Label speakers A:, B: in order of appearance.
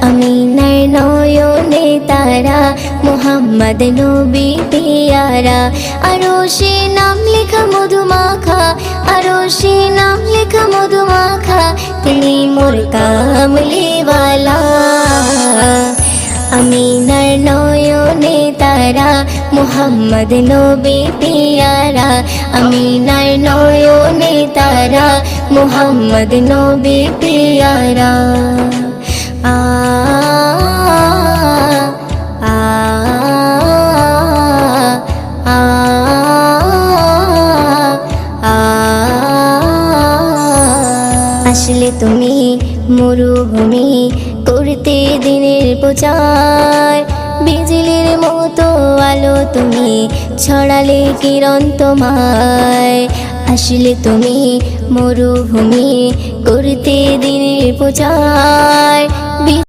A: আমিনার নয়নে তারা, মুহাম্মদ নবী পিয়ারা। আরশে নাম লেখা মধুমাখা, আরশে নাম লেখা মধুমাখা, তিনি মোর কামলিওয়ালা। আমিনার নয়নে তারা, মুহাম্মদ নবী পিয়ারা। আমিনার নয়নে তারা, মুহাম্মদ নবী পিয়ারা। আ আ আ আসলে তুমি মরুভূমি করতে দিনের প্রচার, বিজলির মতো আলো তুমি ছড়ালে কিরণ তোমায়। আসলে তুমি মরুভূমি করতে দিনের প্রচার।